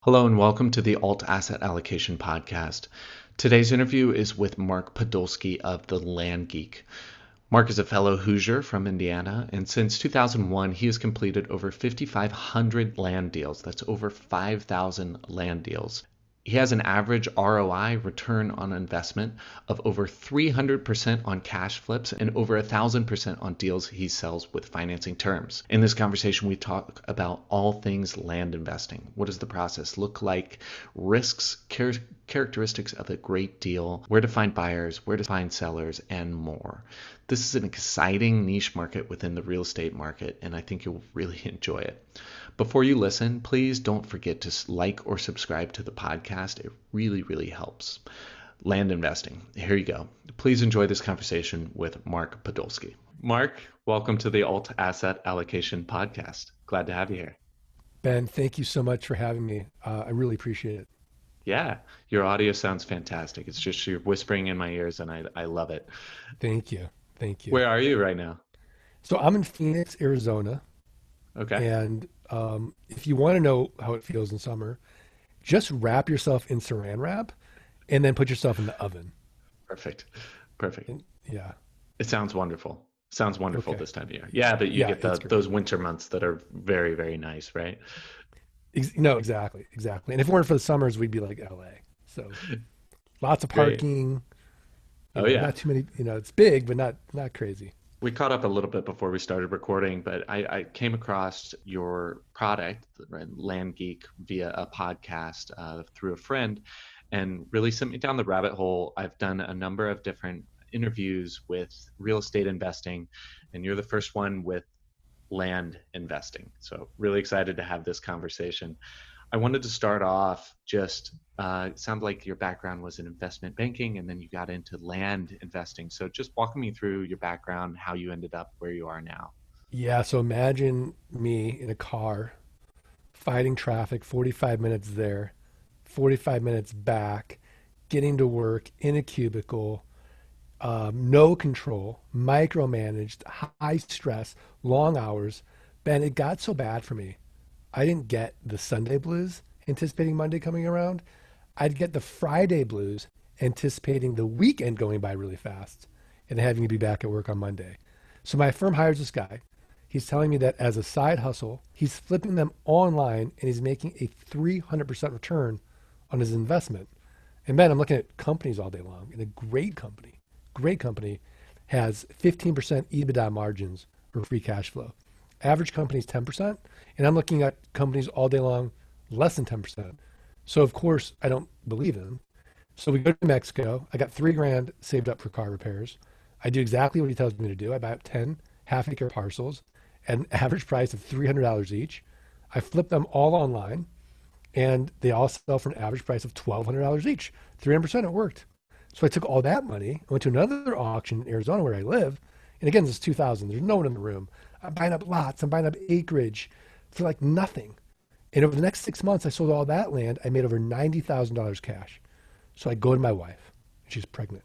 Hello and welcome to the Alt Asset Allocation Podcast. Today's interview is with Mark Podolsky of the Land Geek. Mark is a fellow Hoosier from Indiana, and since 2001, he has completed over 5,500 land deals. That's over 5,000 land deals. He has an average ROI, return on investment, of over 300% on cash flips and over 1,000% on deals he sells with financing terms. In this conversation, we talk about all things land investing. What does the process look like? Risks, characteristics of a great deal, where to find buyers, where to find sellers, and more. This is an exciting niche market within the real estate market, and I think you'll really enjoy it. Before you listen, please don't forget to like or subscribe to the podcast. It really, really helps. Land investing. Here you go. Please enjoy this conversation with Mark Podolsky. Mark, welcome to the Alt Asset Allocation Podcast. Glad to have you here. Ben, thank you so much for having me. I really appreciate it. Yeah, your audio sounds fantastic. It's just you're whispering in my ears and I love it. Thank you. Thank you. Where are you right now? So I'm in Phoenix, Arizona. Okay. And if you want to know how it feels in summer, just wrap yourself in saran wrap and then put yourself in the oven. Perfect. Perfect. Yeah. It sounds wonderful. Sounds wonderful Okay. this time of year. Yeah, but you Yeah, get it's great. those winter months that are very, very nice, right? No, exactly. Exactly. And if it weren't for the summers, we'd be like LA. So lots of Great. parking, Oh yeah. not too many, it's big, but not crazy. We caught up a little bit before we started recording, but I came across your product, right, Land Geek, via a podcast through a friend and really sent me down the rabbit hole. I've done a number of different interviews with real estate investing, and you're the first one with land investing. So really excited to have this conversation. I wanted to start off just, it sounded like your background was in investment banking and then you got into land investing. So just walk me through your background, how you ended up where you are now. Yeah. So imagine me in a car fighting traffic, 45 minutes there, 45 minutes back, getting to work in a cubicle, no control, micromanaged, high stress, long hours. Ben, it got so bad for me. I didn't get the Sunday blues anticipating Monday coming around. I'd get the Friday blues anticipating the weekend going by really fast and having to be back at work on Monday. So my firm hires this guy. He's telling me that as a side hustle, he's flipping them online and he's making a 300% return on his investment. And man, I'm looking at companies all day long, and a great company has 15% EBITDA margins or free cash flow. Average company is 10%, and I'm looking at companies all day long less than 10%. So of course I don't believe them. So we go to Mexico. I got 3 grand saved up for car repairs. I do exactly what he tells me to do. I buy up 10 half-acre parcels at an average price of $300 each. I flip them all online, and they all sell for an average price of $1,200 each. 300%, it worked. So I took all that money, I went to another auction in Arizona where I live. And again, this is 2000. There's no one in the room. I'm buying up lots. I'm buying up acreage for like nothing. And over the next 6 months, I sold all that land. I made over $90,000 cash. So I go to my wife, and she's pregnant.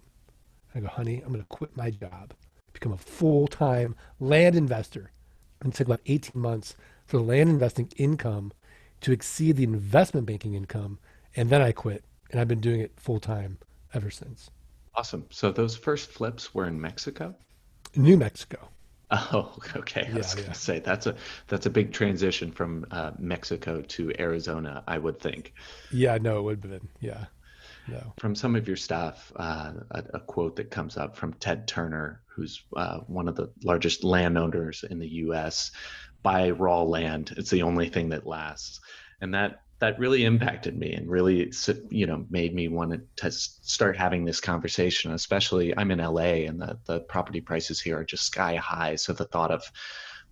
I go, honey, I'm going to quit my job, become a full-time land investor. And it took about 18 months for the land investing income to exceed the investment banking income. And then I quit. And I've been doing it full-time ever since. Awesome. So those first flips were in Mexico? New Mexico. Oh, okay. I Yeah, was going yeah. to say that's a big transition from Mexico to Arizona, I would think. Yeah, no, it would have been. Yeah, no. From some of your stuff, a quote that comes up from Ted Turner, who's one of the largest landowners in the U.S. Buy raw land. It's the only thing that lasts, and that really impacted me and really made me want to start having this conversation. Especially, I'm in LA, and the property prices here are just sky high. So the thought of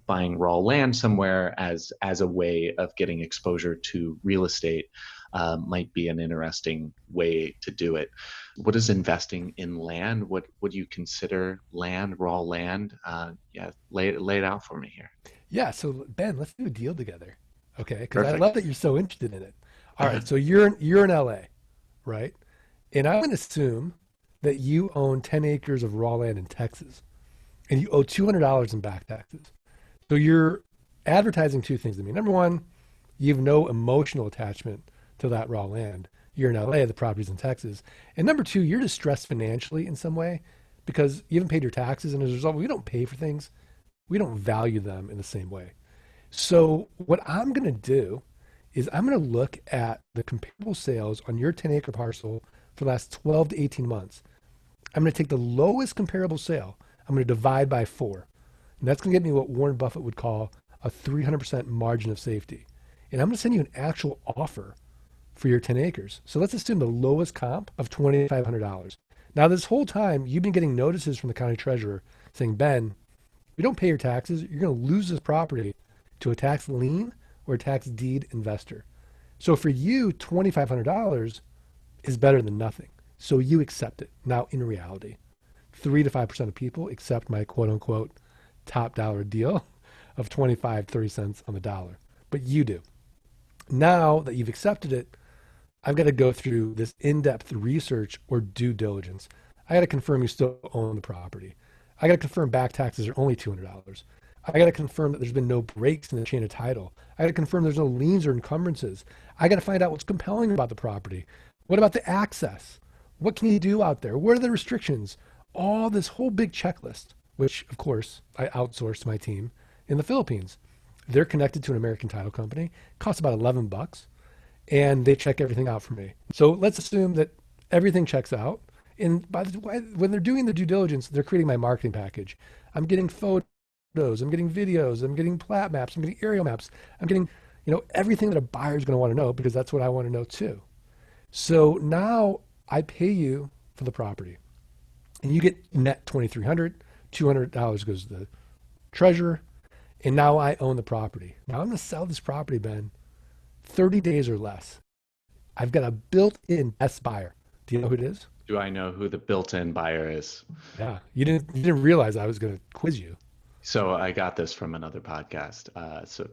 buying raw land somewhere as a way of getting exposure to real estate might be an interesting way to do it. What is investing in land? What do you consider land, raw land? Yeah, lay it out for me here. Yeah, so Ben, let's do a deal together. Okay, because I love Perfect. that you're so interested in it. All right, so you're in LA, right? And I'm going to assume that you own 10 acres of raw land in Texas and you owe $200 in back taxes. So you're advertising two things to me. Number one, you have no emotional attachment to that raw land. You're in LA, the property's in Texas. And number two, you're distressed financially in some way because you haven't paid your taxes. And as a result, we don't pay for things. We don't value them in the same way. So what I'm going to do is I'm going to look at the comparable sales on your 10-acre parcel for the last 12 to 18 months. I'm going to take the lowest comparable sale. I'm going to divide by 4. And that's going to get me what Warren Buffett would call a 300% margin of safety. And I'm going to send you an actual offer for your 10 acres. So let's assume the lowest comp of $2,500. Now, this whole time, you've been getting notices from the county treasurer saying, Ben, if you don't pay your taxes, you're going to lose this property to a tax lien or a tax deed investor. So for you, $2,500 is better than nothing. So you accept it. Now, in reality, 3 to 5% of people accept my quote unquote top dollar deal of 25, 30 cents on the dollar. But you do. Now that you've accepted it, I've got to go through this in-depth research or due diligence. I got to confirm you still own the property. I got to confirm back taxes are only $200. I got to confirm that there's been no breaks in the chain of title. I got to confirm there's no liens or encumbrances. I got to find out what's compelling about the property. What about the access? What can you do out there? What are the restrictions? All this whole big checklist, which of course I outsourced to my team in the Philippines. They're connected to an American title company. It costs about $11, and they check everything out for me. So let's assume that everything checks out. And by the way, when they're doing the due diligence, they're creating my marketing package. I'm getting photos, I'm getting videos, I'm getting plat maps, I'm getting aerial maps, I'm getting, everything that a buyer is going to want to know because that's what I want to know too. So now I pay you for the property, and you get net $2,300. $200 goes to the treasurer, and now I own the property. Now I'm going to sell this property, Ben, 30 days or less. I've got a built-in best buyer. Do you know who it is? Do I know who the built-in buyer is? Yeah, you didn't realize I was going to quiz you. So I got this from another podcast. So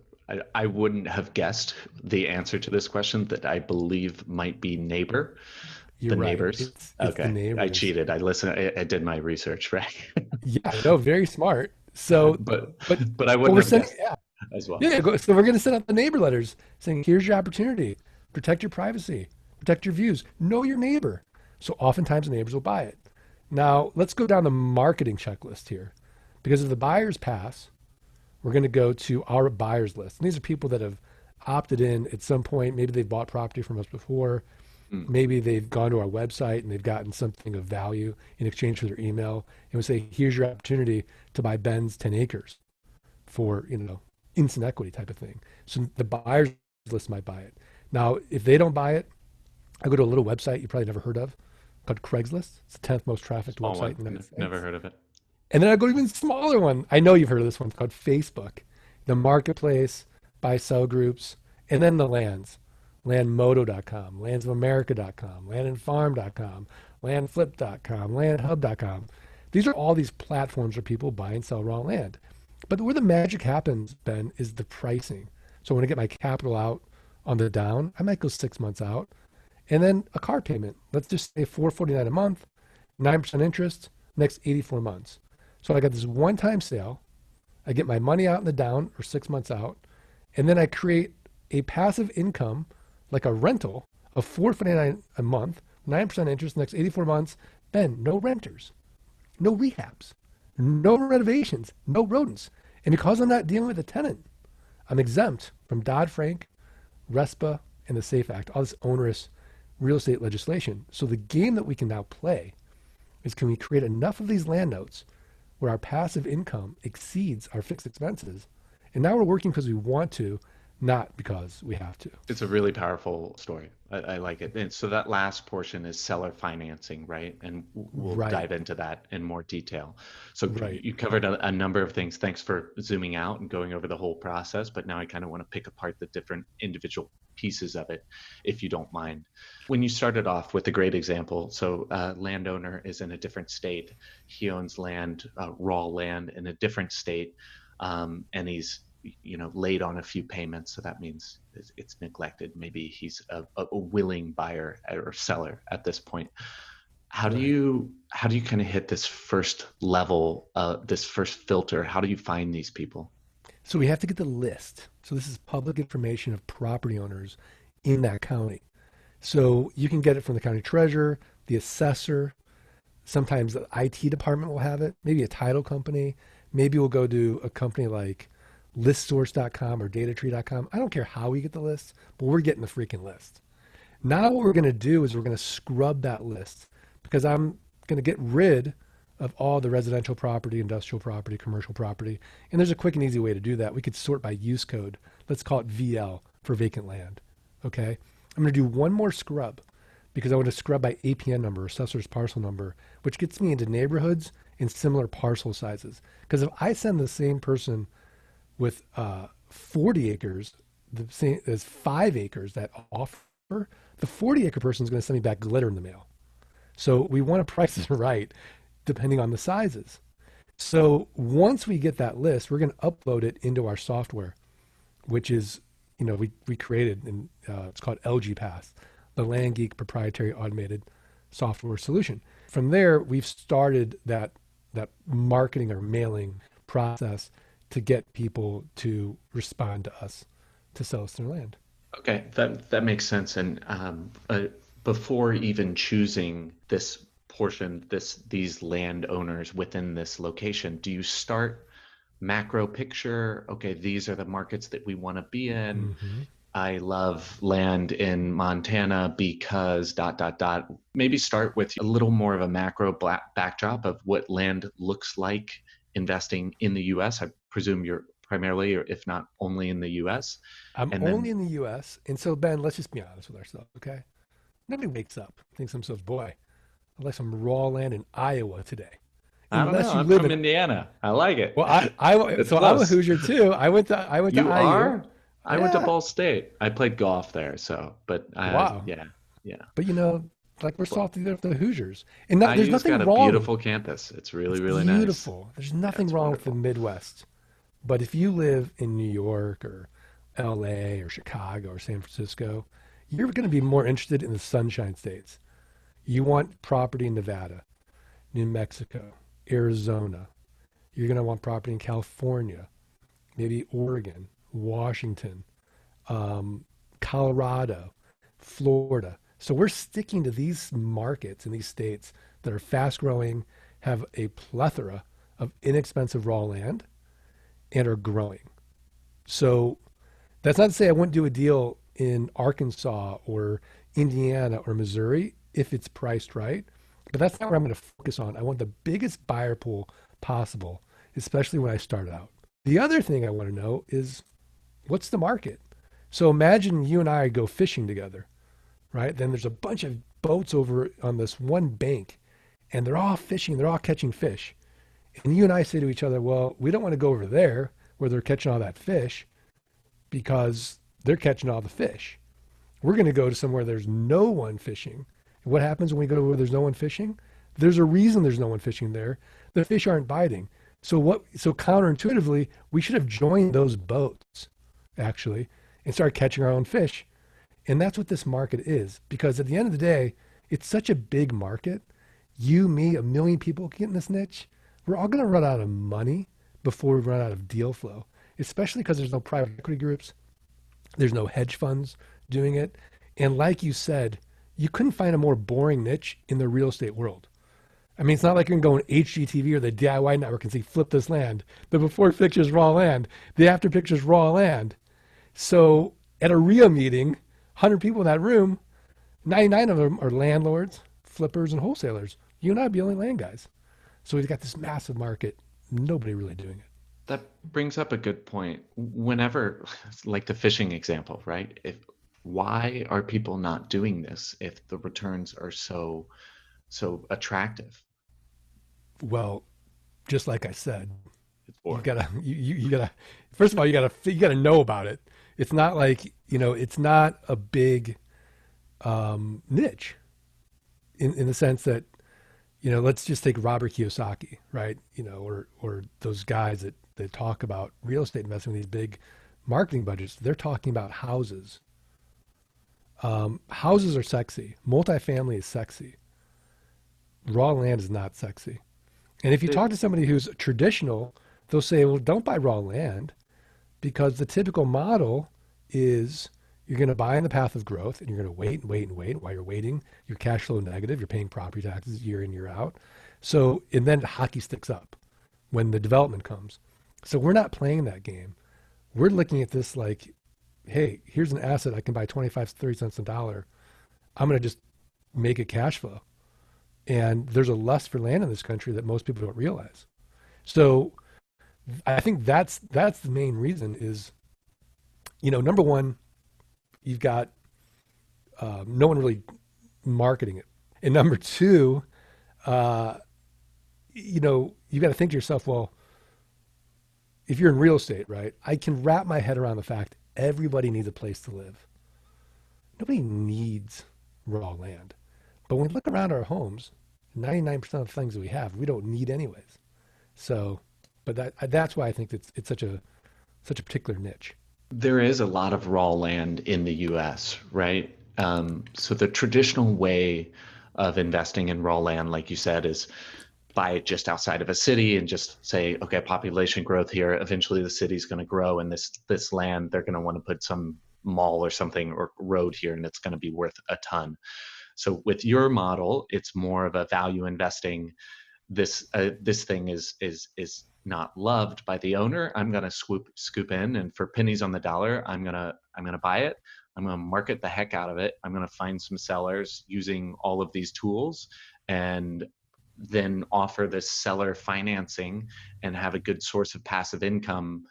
I wouldn't have guessed the answer to this question that I believe might be neighbor. You're The right. neighbors. It's Okay. the I neighbors. cheated. I listened. I did my research, right? Yeah, no, very smart. So, But but but I but wouldn't we're have sending, guessed yeah, as well. yeah. So we're going to send out the neighbor letters saying, "Here's your opportunity. Protect your privacy. Protect your views. Know your neighbor." So oftentimes neighbors will buy it. Now let's go down the marketing checklist here, because if the buyers pass, we're going to go to our buyers list. And these are people that have opted in at some point. Maybe they've bought property from us before. Mm. Maybe they've gone to our website and they've gotten something of value in exchange for their email. And we say, here's your opportunity to buy Ben's 10 acres for, instant equity type of thing. So the buyers list might buy it. Now, if they don't buy it, I go to a little website you probably never heard of called Craigslist. It's the 10th most trafficked Small website one. in the United States. Never heard of it. And then I go to even smaller one. I know you've heard of this one. It's called Facebook, the marketplace, buy sell groups, and then the lands. Landmodo.com, landsofamerica.com, landandfarm.com, landflip.com, landhub.com. These are all these platforms where people buy and sell raw land. But where the magic happens, Ben, is the pricing. So when I get my capital out on the down, I might go 6 months out. And then a car payment. Let's just say $449 a month, 9% interest, next 84 months. So I got this one-time sale. I get my money out in the down or 6 months out. And then I create a passive income like a rental of $449 a month, 9% interest, next 84 months. Ben, no renters, no rehabs, no renovations, no rodents. And because I'm not dealing with a tenant, I'm exempt from Dodd-Frank, RESPA, and the SAFE Act, all this onerous real estate legislation. So the game that we can now play is, can we create enough of these land notes where our passive income exceeds our fixed expenses? And now we're working because we want to, not because we have to. It's a really powerful story. I like it. And so that last portion is seller financing, right? And we'll Right. dive into that in more detail. So Right. you covered a number of things. Thanks for zooming out and going over the whole process. But now I kind of want to pick apart the different individual pieces of it, if you don't mind. When you started off with a great example, so landowner is in a different state. He owns land, raw land in a different state, and he's late on a few payments, so that means it's neglected. Maybe he's a willing buyer or seller at this point. How do Right. you kind of hit this first level, this first filter? How do you find these people? So we have to get the list. So this is public information of property owners in that county. So you can get it from the county treasurer, the assessor. Sometimes the IT department will have it, maybe a title company. Maybe we'll go to a company like listsource.com or datatree.com. I don't care how we get the list, but we're getting the freaking list. Now what we're going to do is we're going to scrub that list because I'm going to get rid of all the residential property, industrial property, commercial property. And there's a quick and easy way to do that. We could sort by use code. Let's call it VL for vacant land. Okay. I'm going to do one more scrub because I want to scrub by APN number, assessor's parcel number, which gets me into neighborhoods in similar parcel sizes. Because if I send the same person with 40 acres, the same as 5 acres that offer, the 40-acre person is going to send me back glitter in the mail. So we want to price it right depending on the sizes. So once we get that list, we're going to upload it into our software, which is, we created, and it's called LG Pass, the Land Geek proprietary automated software solution. From there, we've started that marketing or mailing process to get people to respond to us to sell us their land. Okay, that makes sense. And before even choosing this portion, these landowners within this location, do you start macro picture? Okay, these are the markets that we want to be in. Mm-hmm. I love land in Montana because dot dot dot. Maybe start with a little more of a macro backdrop of what land looks like investing in the U.S. I presume you're primarily, or if not only in the U.S. I'm And then only in the US. And so, Ben, let's just be honest with ourselves, okay? Nobody wakes up, thinks to themselves, boy, I'd like some raw land in Iowa today. I don't know. Unless you I'm live from in, Indiana. I like it. well, It's so I'm a close. Hoosier too. I went to You IU. are? I went to Yeah. Ball State. I played golf there, so but Wow. yeah, yeah. But like we're Well, salty there with the Hoosiers. And there's IU's got nothing a wrong. beautiful campus. It's It's really, really nice. beautiful. There's Yeah, nothing it's wrong with the wonderful. Midwest. But if you live in New York or LA or Chicago or San Francisco, you're going to be more interested in the Sunshine States. You want property in Nevada, New Mexico, Arizona. You're going to want property in California, maybe Oregon, Washington, Colorado, Florida. So we're sticking to these markets in these states that are fast growing, have a plethora of inexpensive raw land, and are growing. So that's not to say I wouldn't do a deal in Arkansas or Indiana or Missouri if it's priced right, but that's not where I'm going to focus on. I want the biggest buyer pool possible, especially when I start out. The other thing I want to know is what's the market? So imagine you and I go fishing together, right? Then there's a bunch of boats over on this one bank and they're all fishing, they're all catching fish. And you and I say to each other, well, we don't want to go over there where they're catching all that fish because they're catching all the fish. We're going to go to somewhere there's no one fishing. And what happens when we go to where there's no one fishing? There's a reason there's no one fishing there. The fish aren't biting. So counterintuitively, we should have joined those boats actually and started catching our own fish. And that's what this market is because at the end of the day, it's such a big market. You, me, a million people get in this niche. We're all going to run out of money before we run out of deal flow, especially because there's no private equity groups. There's no hedge funds doing it. And like you said, you couldn't find a more boring niche in the real estate world. I mean, it's not like you can go on HGTV or the DIY network and say, flip this land. The before picture's raw land. The after picture's raw land. So at a RIA meeting, 100 people in that room, 99 of them are landlords, flippers, and wholesalers. You and I are the only land guys. So we've got this massive market. Nobody really doing it. That brings up a good point. Whenever, like the fishing example, right? If why are people not doing this if the returns are so attractive? Well, just like I said, It's you boring. gotta you gotta first of all you gotta know about it. It's not like it's not a big niche in the sense that let's just take Robert Kiyosaki, right? Or those guys that talk about real estate investing with these big marketing budgets. They're talking about houses. Houses are sexy. Multifamily is sexy. Raw land is not sexy. And if you The- talk to somebody who's traditional, they'll say, well, don't buy raw land because the typical model is You're going to buy in the path of growth, and you're going to wait and wait and wait. While you're waiting, your cash flow negative. You're paying property taxes year in, year out. So, and then hockey sticks up when the development comes. So we're not playing that game. We're looking at this like, hey, here's an asset I can buy 25, 30 cents a dollar. I'm going to just make it cash flow. And there's a lust for land in this country that most people don't realize. So I think that's the main reason is, number one, you've got no one really marketing it. And number two, you got to think to yourself, well, if you're in real estate, right, I can wrap my head around the fact everybody needs a place to live. Nobody needs raw land. But when we look around our homes, 99% of the things that we have, we don't need anyways. So, but that's why I think it's such a particular niche. There is a lot of raw land in the US, right? So the traditional way of investing in raw land, like you said, is buy it just outside of a city and just say, okay, population growth here. Eventually the city's going to grow, and this land, they're going to want to put some mall or something or road here, and it's going to be worth a ton. So with your model, it's more of a value investing. This thing is not loved by the owner. I'm gonna scoop in, and for pennies on the dollar, I'm gonna buy it. I'm gonna market the heck out of it. I'm gonna find some sellers using all of these tools, and then offer this seller financing and have a good source of passive income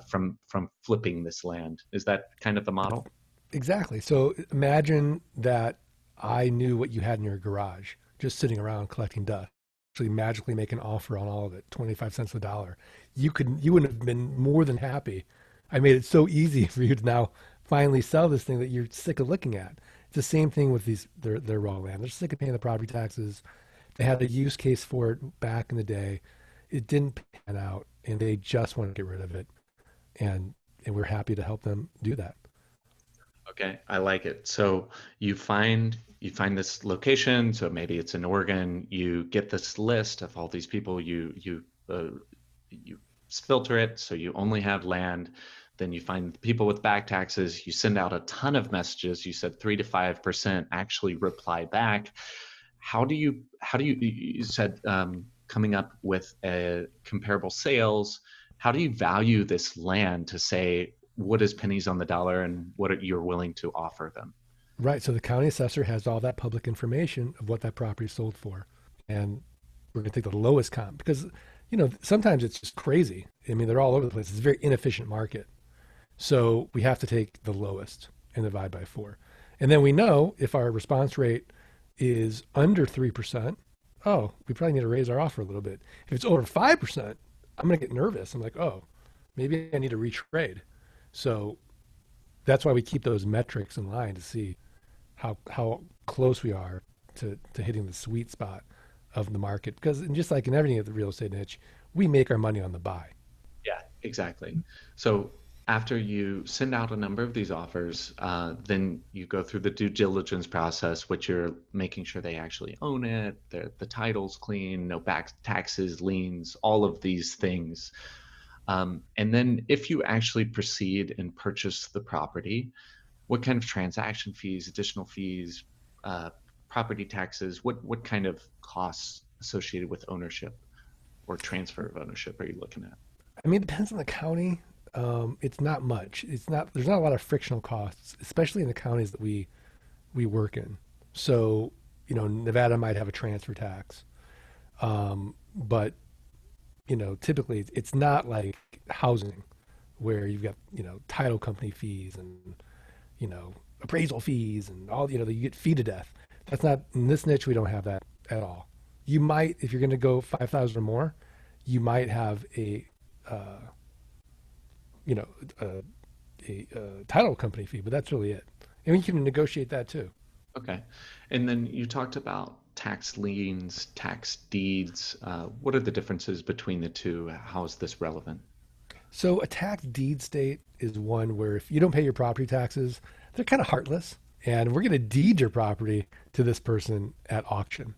from flipping this land. Is that kind of the model? Exactly. So imagine that I knew what you had in your garage, just sitting around collecting dust. Actually magically make an offer on all of it, 25 cents a dollar. You wouldn't have been more than happy. I made it so easy for you to now finally sell this thing that you're sick of looking at. It's the same thing with their raw land. They're sick of paying the property taxes. They had a use case for it back in the day. It didn't pan out, and they just want to get rid of it. And we're happy to help them do that. Okay, I like it. So you find this location. So maybe it's in Oregon. You get this list of all these people. You filter it so you only have land. Then you find people with back taxes. You send out a ton of messages. You said 3 to 5% actually reply back. You said coming up with a comparable sales. How do you value this land to say what is pennies on the dollar and you're willing to offer them? Right. So the county assessor has all that public information of what that property sold for. And we're going to take the lowest comp because, sometimes it's just crazy. I mean, they're all over the place. It's a very inefficient market. So we have to take the lowest and divide by 4. And then we know if our response rate is under 3%, oh, we probably need to raise our offer a little bit. If it's over 5%, I'm going to get nervous. I'm like, oh, maybe I need to retrade. So that's why we keep those metrics in line to see how close we are to hitting the sweet spot of the market. Because just like in everything at the real estate niche, we make our money on the buy. Yeah, exactly. So after you send out a number of these offers, then you go through the due diligence process, which you're making sure they actually own it, the title's clean, no back taxes, liens, all of these things. And then if you actually proceed and purchase the property, what kind of transaction fees, additional fees, property taxes, what kind of costs associated with ownership or transfer of ownership are you looking at? I mean, it depends on the county. It's not much. There's not a lot of frictional costs, especially in the counties that we work in. So, Nevada might have a transfer tax. But typically it's not like housing where you've got, title company fees and, appraisal fees and all, you get fee to death. That's not in this niche. We don't have that at all. You might, if you're going to go 5,000 or more, you might have a title company fee, but that's really it. And you can negotiate that too. Okay. And then you talked about tax liens, tax deeds. What are the differences between the two? How is this relevant? So a tax deed state is one where if you don't pay your property taxes, they're kind of heartless, and we're going to deed your property to this person at auction.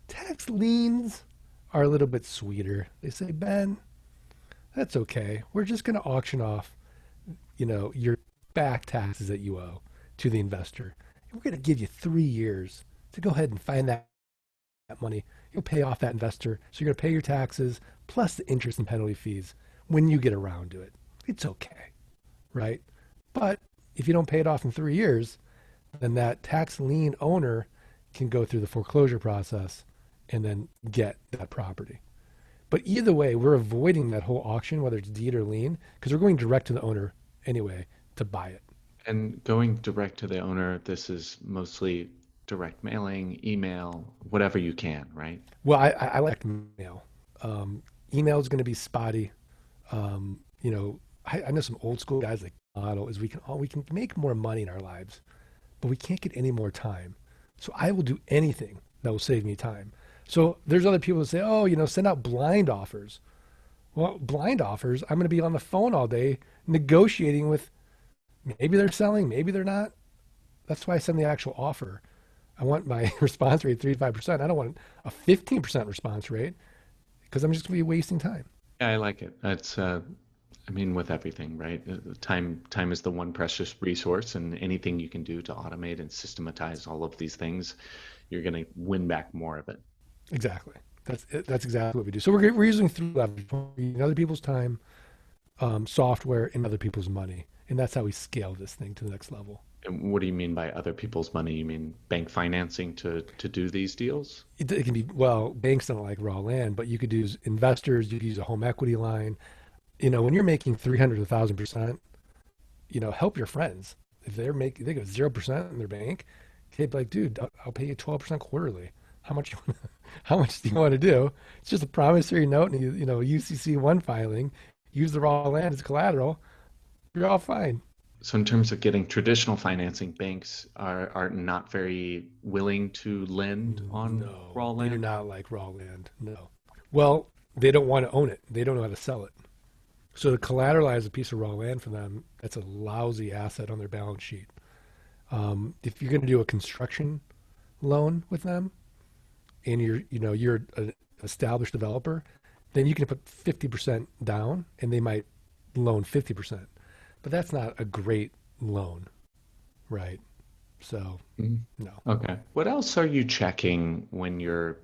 Tax liens are a little bit sweeter. They say, Ben, that's okay. We're just going to auction off, your back taxes that you owe to the investor. And we're going to give you 3 years to go ahead and find that money. You'll pay off that investor. So you're going to pay your taxes plus the interest and penalty fees when you get around to it. It's okay, right? But if you don't pay it off in 3 years, then that tax lien owner can go through the foreclosure process and then get that property. But either way, we're avoiding that whole auction, whether it's deed or lien, because we're going direct to the owner anyway to buy it. And going direct to the owner, this is mostly direct mailing, email, whatever you can, right? Well, I like mail. Email is going to be spotty. I know some old school guys like model is we can make more money in our lives, but we can't get any more time. So I will do anything that will save me time. So there's other people that say, oh, send out blind offers. Well, blind offers, I'm going to be on the phone all day negotiating with maybe they're selling, maybe they're not. That's why I send the actual offer. I want my response rate 3 to 5%. I don't want a 15% response rate because I'm just going to be wasting time. Yeah, I like it. That's, I mean, with everything, right? Time is the one precious resource, and anything you can do to automate and systematize all of these things, you're going to win back more of it. Exactly. That's exactly what we do. So we're using three levers: other people's time, software, and other people's money, and that's how we scale this thing to the next level. And what do you mean by other people's money? You mean bank financing to do these deals? It can be, well, banks don't like raw land, but you could use investors. You could use a home equity line. When you're making 300 to 1,000%, help your friends. If they go 0% in their bank, they'd be like, dude, I'll pay you 12% quarterly. How much do you want to do? It's just a promissory note and UCC one filing. Use the raw land as collateral. You're all fine. So in terms of getting traditional financing, banks are not very willing to lend on No, raw they do land. not like raw land. No. Well, they don't want to own it. They don't know how to sell it. So to collateralize a piece of raw land for them, that's a lousy asset on their balance sheet. If you're going to do a construction loan with them, and you're an established developer, then you can put 50% down, and they might loan 50%. But that's not a great loan, right? So Mhm. no. Okay. What else are you checking when you're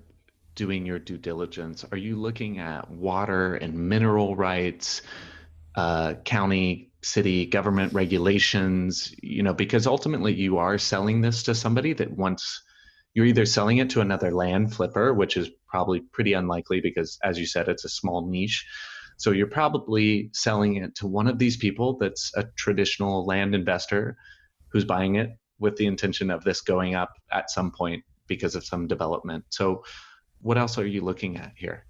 doing your due diligence? Are you looking at water and mineral rights, county, city, government regulations? Because ultimately you are selling this to somebody that wants, you're either selling it to another land flipper, which is probably pretty unlikely because, as you said, it's a small niche. So you're probably selling it to one of these people that's a traditional land investor who's buying it with the intention of this going up at some point because of some development. So what else are you looking at here?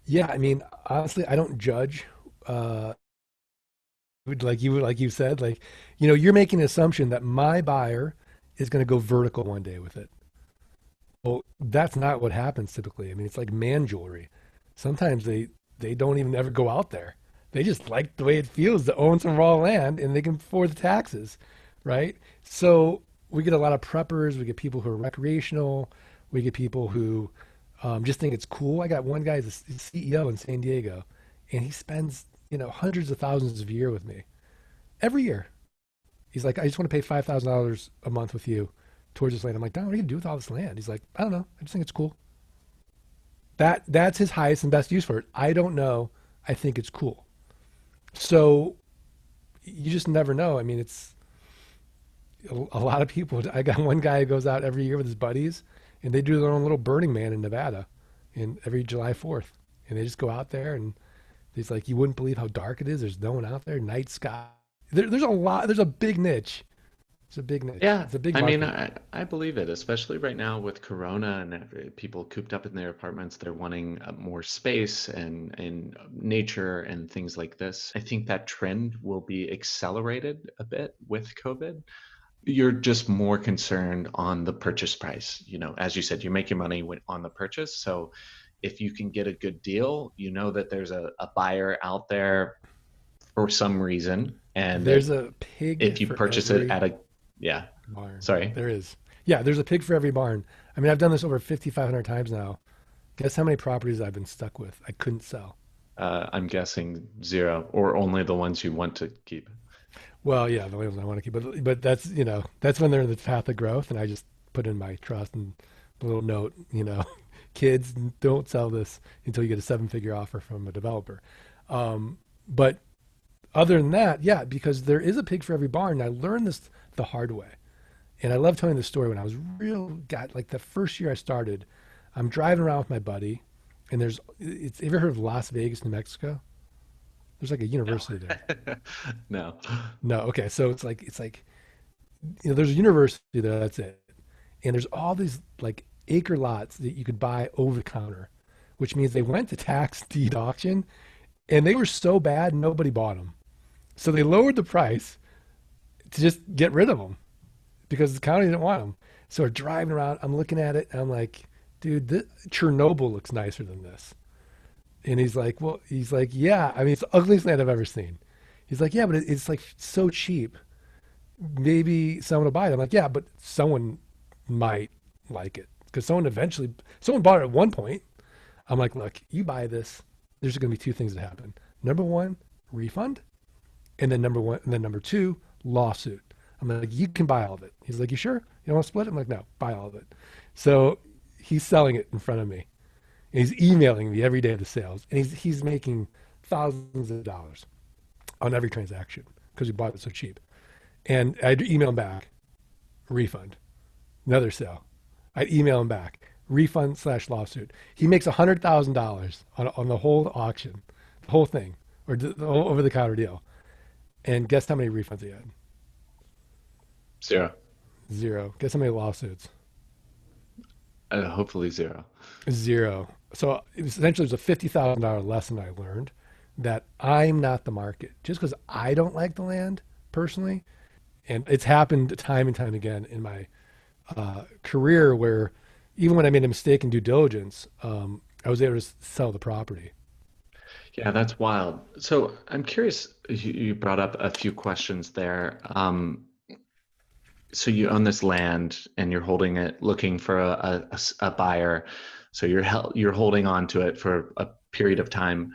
Yeah, I mean, honestly, I don't judge. Uh, like you said, you're making an assumption that my buyer is going to go vertical one day with it. Well, that's not what happens typically. I mean, it's like man jewelry. Sometimes they don't even ever go out there. They just like the way it feels to own some raw land and they can afford the taxes, right? So we get a lot of preppers. We get people who are recreational. We get people who just think it's cool. I got one guy, he's the CEO in San Diego, and he spends hundreds of thousands a year with me every year. He's like, I just want to pay $5,000 a month with you towards this land. I'm like, Don, what are you gonna do with all this land? He's like, I don't know. I just think it's cool. That's his highest and best use for it. I don't know. I think it's cool. So you just never know. I mean, it's a lot of people. I got one guy who goes out every year with his buddies, and they do their own little Burning Man in Nevada, in every July 4th, and they just go out there and he's like, you wouldn't believe how dark it is. There's no one out there. Night sky. There's a lot. There's a big niche. It's a big niche. Yeah, It's a big I mean, market. I believe it, especially right now with Corona and people cooped up in their apartments. They're wanting more space and nature and things like this. I think that trend will be accelerated a bit with COVID. You're just more concerned on the purchase price. As you said, you make your money on the purchase. So if you can get a good deal, you know that there's a buyer out there for some reason, and There's that a pig if you for purchase it every at a, yeah, barn. sorry, There is. Yeah, there's a pig for every barn. I mean, I've done this over 5,500 times now. Guess how many properties I've been stuck with? I couldn't sell. I'm guessing zero or only the ones you want to keep. Well, yeah, the labels I want to keep, but that's that's when they're in the path of growth, and I just put in my trust and a little note, kids, don't sell this until you get a seven-figure offer from a developer. But other than that, yeah, because there is a pig for every barn. And I learned this the hard way, and I love telling the story. When I was got like the first year I started, I'm driving around with my buddy, and have you ever heard of Las Vegas, New Mexico? There's like a No. university there. No. No, okay, so it's like there's a university there. That's it. And there's all these like acre lots that you could buy over the counter, which means they went to tax deed auction, and they were so bad nobody bought them. So they lowered the price to just get rid of them because the county didn't want them. So we're driving around. I'm looking at it, and I'm like, dude, Chernobyl looks nicer than this. And he's like, yeah. I mean, it's the ugliest land I've ever seen. He's like, yeah, but it's like so cheap. Maybe someone will buy it. I'm like, yeah, but someone might like it because someone bought it at one point. I'm like, look, you buy this, there's going to be two things that happen. Number one, refund, and then number two, lawsuit. I'm like, you can buy all of it. He's like, you sure? You don't want to split it? I'm like, no, buy all of it. So he's selling it in front of me. And he's emailing me every day of the sales, and he's making thousands of dollars on every transaction because he bought it so cheap. And I'd email him back, refund, another sale. I'd email him back, refund / lawsuit. He makes $100,000 on the whole auction, the whole thing, or the whole over the counter deal. And guess how many refunds he had? Zero. Zero. Guess how many lawsuits? Hopefully zero. Zero. So essentially, it was a $50,000 lesson I learned that I'm not the market. Just because I don't like the land personally, and it's happened time and time again in my career where even when I made a mistake in due diligence, I was able to sell the property. Yeah, that's wild. So I'm curious, you brought up a few questions there. So you own this land and you're holding it, looking for a buyer. So you're holding on to it for a period of time.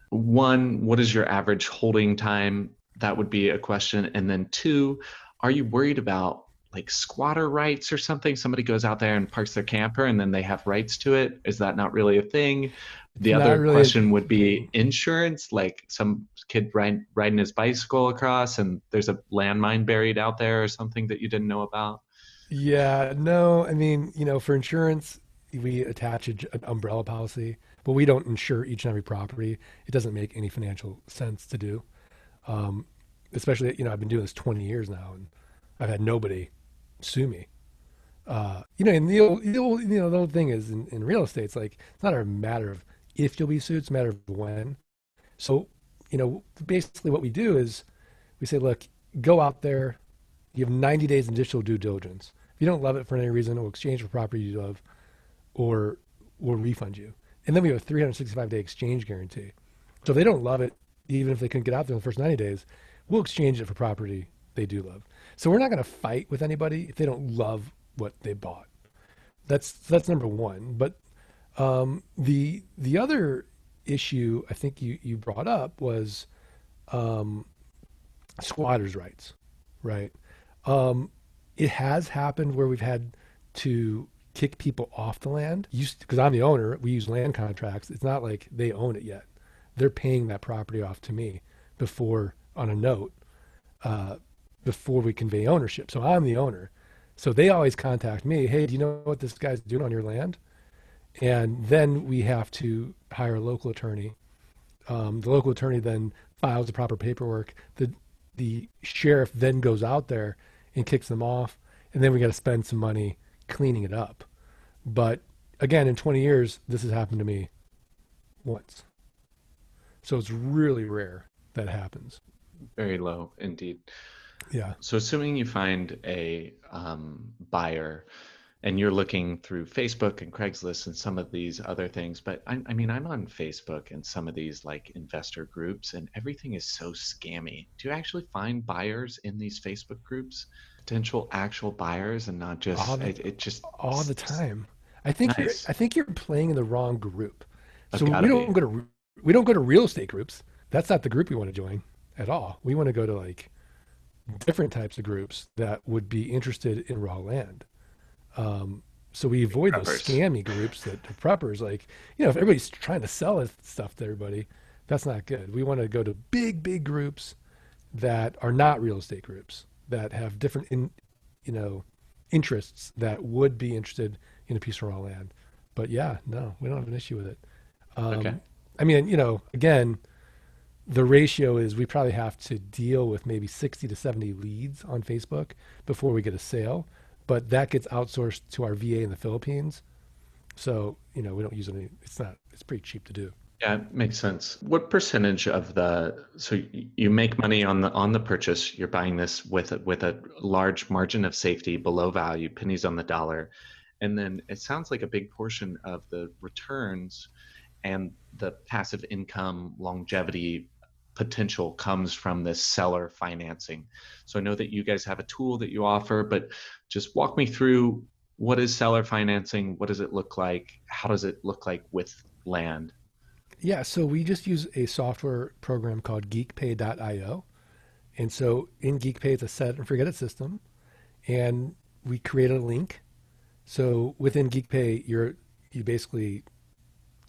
One, what is your average holding time? That would be a question. And then two, are you worried about like squatter rights or something? Somebody goes out there and parks their camper and then they have rights to it. Is that not really a thing? It's The not other really a question would be thing. insurance, like some kid riding his bicycle across and there's a landmine buried out there or something that you didn't know about. Yeah, no, I mean, for insurance, we attach an umbrella policy, but we don't insure each and every property. It doesn't make any financial sense to do. Um, Especially, I've been doing this 20 years now, and I've had nobody sue me. And the old thing is in real estate, it's like it's not a matter of if you'll be sued, it's a matter of when. So, basically what we do is we say, look, go out there, you have 90 days initial due diligence. If you don't love it for any reason, we'll exchange for property you love, or we'll refund you. And then we have a 365-day exchange guarantee. So if they don't love it, even if they couldn't get out there in the first 90 days, we'll exchange it for property they do love. So we're not going to fight with anybody if they don't love what they bought. That's number one. But the other issue I think you brought up was um, squatters' rights, right? Um, it has happened where we've had to kick people off the land. Because I'm the owner, we use land contracts. It's not like they own it yet. They're paying that property off to me before on a note uh, before we convey ownership. So I'm the owner. So they always contact me. Hey, do you know what this guy's doing on your land? And then we have to hire a local attorney. The local attorney then files the proper paperwork. The sheriff then goes out there and kicks them off, and then we got to spend some money cleaning it up. But again, in 20 years, this has happened to me once. So it's really rare that happens. Very low indeed. Yeah. So assuming you find a buyer and you're looking through Facebook and Craigslist and some of these other things, but I mean, I'm on Facebook and some of these like investor groups and everything is so scammy. Do you actually find buyers in these Facebook groups, potential actual buyers and not all just, the it just, all the time. I think you're nice. I think you're playing in the wrong group. I've So got to be. we don't go to real estate groups. That's not the group we want to join at all. We want to go to like different types of groups that would be interested in raw land. Um, so we avoid those Preppers. scammy groups that are preppers. Like, if everybody's trying to sell this stuff to everybody, that's not good. We want to go to big, big groups that are not real estate groups that have different, you know, interests that would be interested in a piece of raw land. But yeah, no, we don't have an issue with it. Okay. Um, I mean, again, the ratio is we probably have to deal with maybe 60 to 70 leads on Facebook before we get a sale, but that gets outsourced to our VA in the Philippines. So, we don't use any, it's pretty cheap to do. Yeah, it makes sense. What percentage of you make money on the purchase, you're buying this with a large margin of safety below value, pennies on the dollar. And then it sounds like a big portion of the returns and the passive income longevity potential comes from this seller financing. So I know that you guys have a tool that you offer, but just walk me through, what is seller financing? What does it look like? How does it look like with land? Yeah, so we just use a software program called geekpay.io. And so in GeekPay, it's a set it and forget it system. And we created a link. So within GeekPay, you basically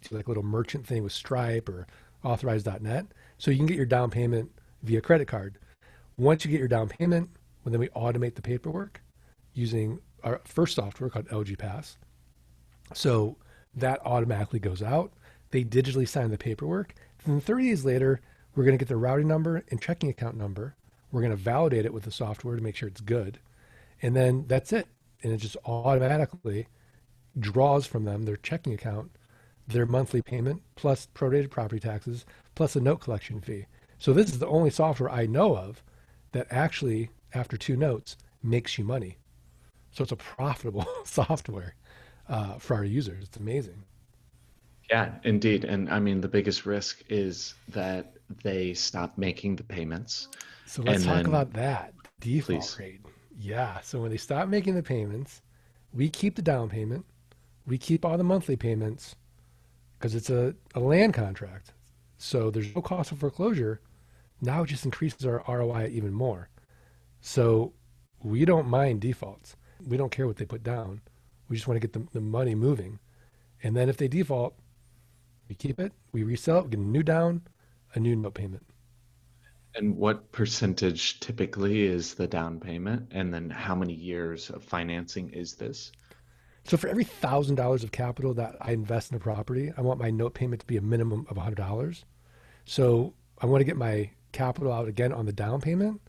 do like a little merchant thing with Stripe or authorize.net. So you can get your down payment via credit card. Once you get your down payment, well, then we automate the paperwork using our first software called LG Pass. So that automatically goes out. They digitally sign the paperwork. Then 30 days later, we're going to get the routing number and checking account number. We're going to validate it with the software to make sure it's good. And then that's it. And it just automatically draws from them their checking account, their monthly payment, plus prorated property taxes, plus a note collection fee. So this is the only software I know of that actually, after two notes, makes you money. So it's a profitable software for our users. It's amazing. Yeah, indeed. And I mean, the biggest risk is that they stop making the payments. So let's And talk then, about that default please. rate. Yeah. So when they stop making the payments, we keep the down payment, we keep all the monthly payments because it's a land contract. So there's no cost of foreclosure. Now it just increases our ROI even more. So we don't mind defaults. We don't care what they put down. We just want to get the money moving. And then if they default, we keep it, we resell it, we get a new down, a new note payment. And what percentage typically is the down payment? And then how many years of financing is this? So for every $1,000 of capital that I invest in a property, I want my note payment to be a minimum of $100. So I want to get my capital out again on the down payment.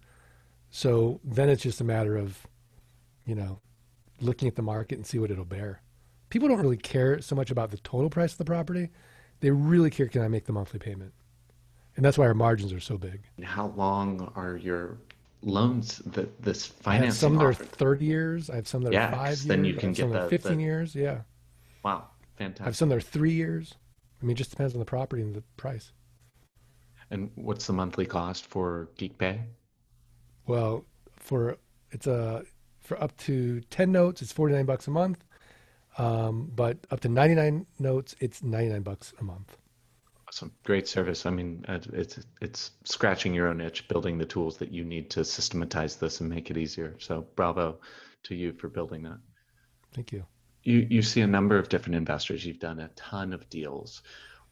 So then it's just a matter of, you know, looking at the market and see what it'll bear. People don't really care so much about the total price of the property. They really care, can I make the monthly payment? And that's why our margins are so big. And how long are your loans that this I have some financing that are offered? 30 years. I have some that are Yeah, five because then you years. I can have some get that are 15 the years. Yeah. wow, I have some fantastic. that are 3 years. I mean, it just depends on the property and the price. And what's the monthly cost for Geek Pay? Well, for it's a for up to 10 notes, it's 49 bucks a month. But up to 99 notes, it's 99 bucks a month. Awesome. Great service. I mean, it's scratching your own itch, building the tools that you need to systematize this and make it easier. So bravo to you for building that. Thank you. You see a number of different investors. You've done a ton of deals.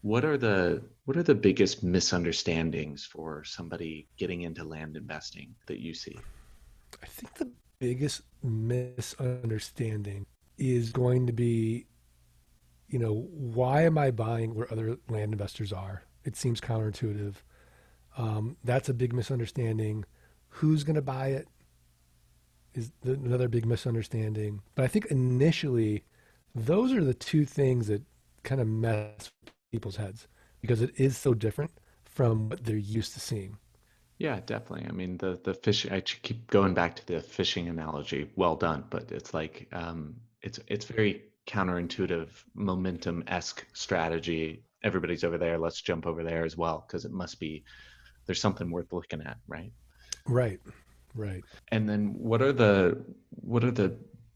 What are the biggest misunderstandings for somebody getting into land investing that you see? I think the biggest misunderstanding is going to be, why am I buying where other land investors are? It seems counterintuitive. That's a big misunderstanding. Who's going to buy it is another big misunderstanding. But I think initially, those are the two things that kind of mess with people's heads because it is so different from what they're used to seeing. Yeah, definitely. I mean, the fishing. Keep going back to the fishing analogy. Well done, but it's like it's very counterintuitive, momentum-esque strategy. Everybody's over there. Let's jump over there as well because it must be there's something worth looking at, right? Right, right. And then what are the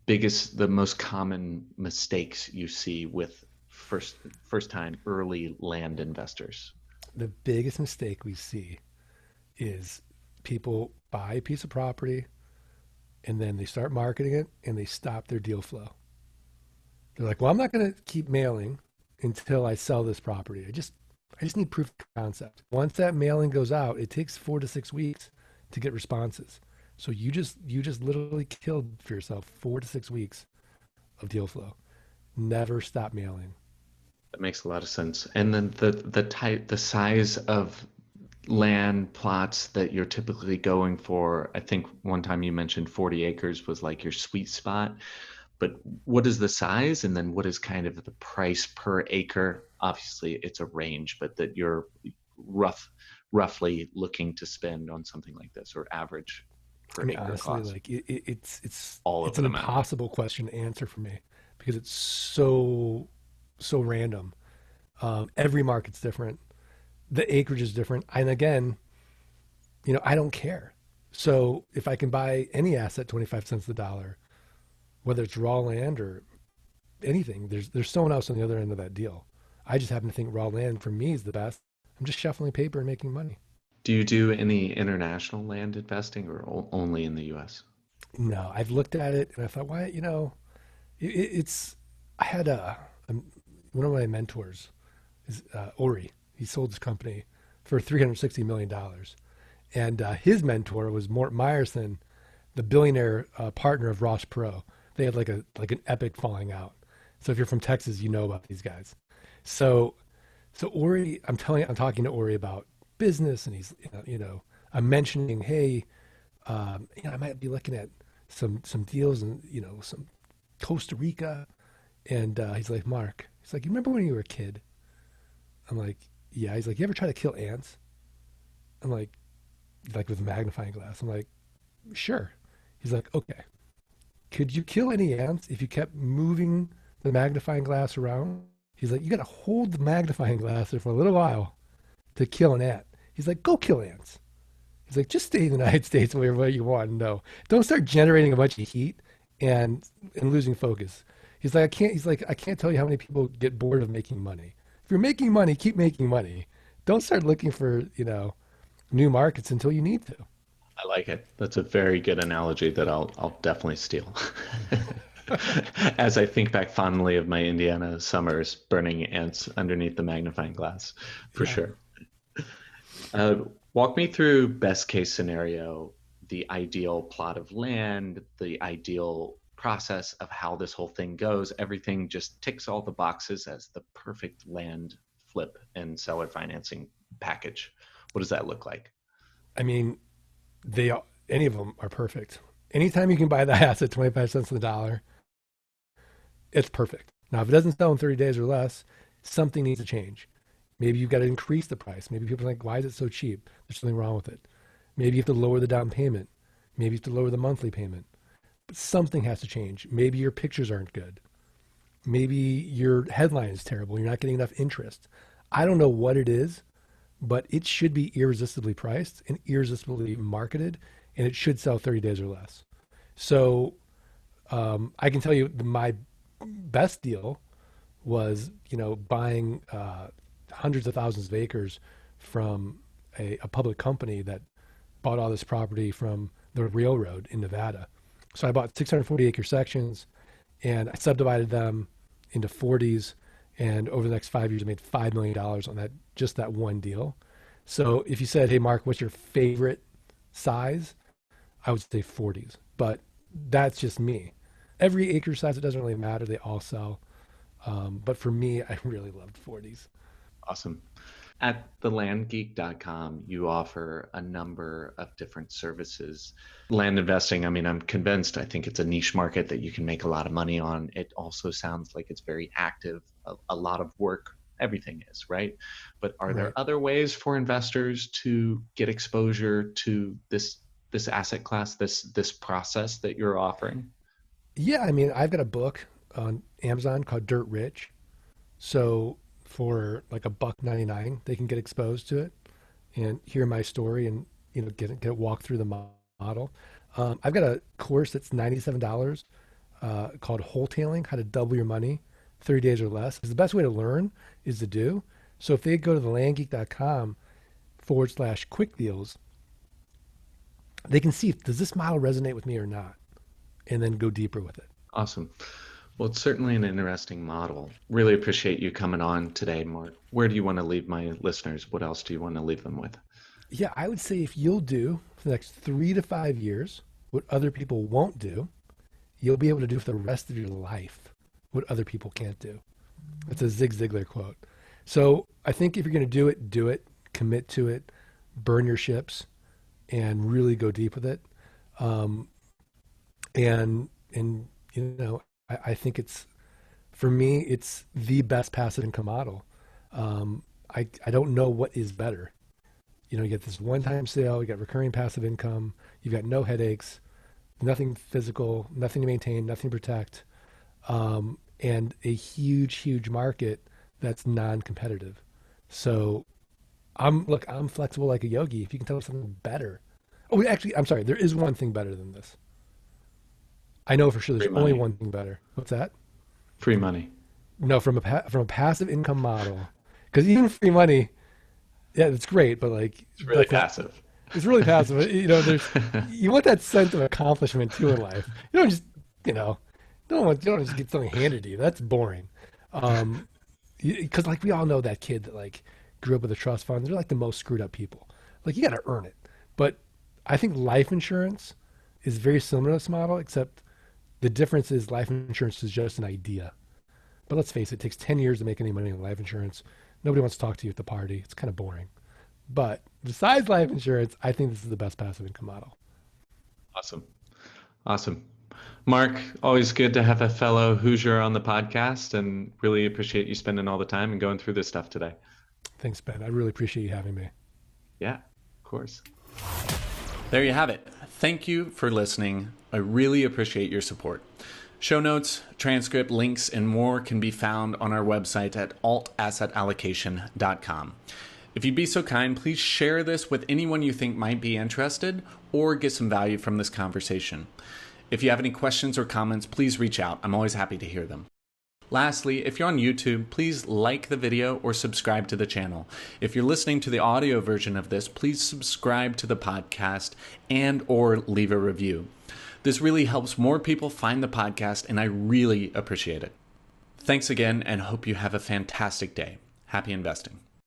biggest, the most common mistakes you see with first time early land investors? The biggest mistake we see is people buy a piece of property and then they start marketing it and they stop their deal flow. They're like, well, I'm not going to keep mailing until I sell this property. I just need proof of concept. Once that mailing goes out, it takes 4 to 6 weeks to get responses. So you just literally killed for yourself 4 to 6 weeks of deal flow. Never stop mailing. That makes a lot of sense. And then the size of land plots that you're typically going for, I think one time you mentioned 40 acres was like your sweet spot. But what is the size, and then what is kind of the price per acre? Obviously, it's a range, but that you're roughly looking to spend on something like this, or average I per mean, acre honestly, cost like it's all it's over an the map. impossible question to answer for me because it's so random. Every market's different. The acreage is different, and again, I don't care. So if I can buy any asset 25 cents the dollar, whether it's raw land or anything, there's someone else on the other end of that deal. I just happen to think raw land for me is the best. I'm just shuffling paper and making money. Do you do any international land investing, or only in the US? No, I've looked at it and I thought, why, it's, I had one of my mentors is Ori. He sold his company for $360 million. Dollars. And his mentor was Mort Meyerson, the billionaire partner of Ross Perot. They had like an epic falling out. So if you're from Texas, you know about these guys. So so Ori, I'm talking to Ori about business, and he's I'm mentioning, hey, I might be looking at some deals and some Costa Rica, and he's like, Mark, he's like, you remember when you were a kid? I'm like, yeah. He's like, you ever try to kill ants? I'm like with a magnifying glass. I'm like, sure. He's like, okay. Could you kill any ants if you kept moving the magnifying glass around? He's like, you got to hold the magnifying glass there for a little while to kill an ant. He's like, go kill ants. He's like, just stay in the United States wherever you want. No, don't start generating a bunch of heat and losing focus. He's like, I can't. He's like, I can't tell you how many people get bored of making money. If you're making money, keep making money. Don't start looking for new markets until you need to. I like it. That's a very good analogy that I'll definitely steal. As I think back fondly of my Indiana summers burning ants underneath the magnifying glass, for Yeah. sure. Uh, Walk me through best case scenario, the ideal plot of land, the ideal process of how this whole thing goes. Everything just ticks all the boxes as the perfect land flip and seller financing package. What does that look like? I mean, any of them are perfect. Anytime you can buy that asset 25 cents on the dollar, it's perfect. Now, if it doesn't sell in 30 days or less, something needs to change. Maybe you've got to increase the price. Maybe people are like, why is it so cheap? There's something wrong with it. Maybe you have to lower the down payment. Maybe you have to lower the monthly payment. But something has to change. Maybe your pictures aren't good. Maybe your headline is terrible. You're not getting enough interest. I don't know what it is, but it should be irresistibly priced and irresistibly marketed, and it should sell 30 days or less. So I can tell you my best deal was, buying hundreds of thousands of acres from a public company that bought all this property from the railroad in Nevada. So I bought 640 acre sections and I subdivided them into 40s. And over the next 5 years, I made $5 million dollars on just that one deal. So if you said, hey, Mark, what's your favorite size? I would say 40s, but that's just me. Every acre size, it doesn't really matter. They all sell. But for me, I really loved 40s. Awesome. At thelandgeek.com, you offer a number of different services. Land investing, I mean, I'm convinced, I think it's a niche market that you can make a lot of money on. It also sounds like it's very active, a lot of work. Everything is, right? But are Right. there other ways for investors to get exposure to this asset class, this process that you're offering? Yeah, I mean, I've got a book on Amazon called Dirt Rich. So for like a buck 99, they can get exposed to it and hear my story and get walk through the model. I've got a course that's $97 called Wholetailing: How to Double Your Money 30 Days or Less. Because the best way to learn is to do. So if they go to the landgeek.com /quick deals, they can see, does this model resonate with me or not? And then go deeper with it. Awesome. Well, it's certainly an interesting model. Really appreciate you coming on today, Mark. Where do you want to leave my listeners? What else do you want to leave them with? Yeah, I would say if you'll do for the next 3 to 5 years what other people won't do, you'll be able to do for the rest of your life what other people can't do. That's a Zig Ziglar quote. So I think if you're going to do it, commit to it, burn your ships, and really go deep with it. And I think for me, it's the best passive income model. I don't know what is better. You get this one-time sale, you got recurring passive income, you've got no headaches, nothing physical, nothing to maintain, nothing to protect, and a huge market that's non-competitive. So I'm flexible like a yogi. If you can tell me something better. Oh, actually, I'm sorry. There is one thing better than this. I know for sure there's only one thing better. What's that? Free money. No, from a passive income model. Because even free money, yeah, it's great, but it's really passive. It's really passive. You want that sense of accomplishment too in life. You don't just you don't just get something handed to you. That's boring. Because we all know that kid that grew up with a trust fund. They're the most screwed up people. You got to earn it. But I think life insurance is very similar to this model, except the difference is life insurance is just an idea. But let's face it takes 10 years to make any money in life insurance. Nobody wants to talk to you at the party. It's kind of boring. But besides life insurance, I think this is the best passive income model. Awesome. Mark, always good to have a fellow Hoosier on the podcast, and really appreciate you spending all the time and going through this stuff today. Thanks, Ben. I really appreciate you having me. Yeah, of course. There you have it. Thank you for listening. I really appreciate your support. Show notes, transcript, links, and more can be found on our website at altassetallocation.com. If you'd be so kind, please share this with anyone you think might be interested or get some value from this conversation. If you have any questions or comments, please reach out. I'm always happy to hear them. Lastly, if you're on YouTube, please like the video or subscribe to the channel. If you're listening to the audio version of this, please subscribe to the podcast and or leave a review. This really helps more people find the podcast, and I really appreciate it. Thanks again, and hope you have a fantastic day. Happy investing.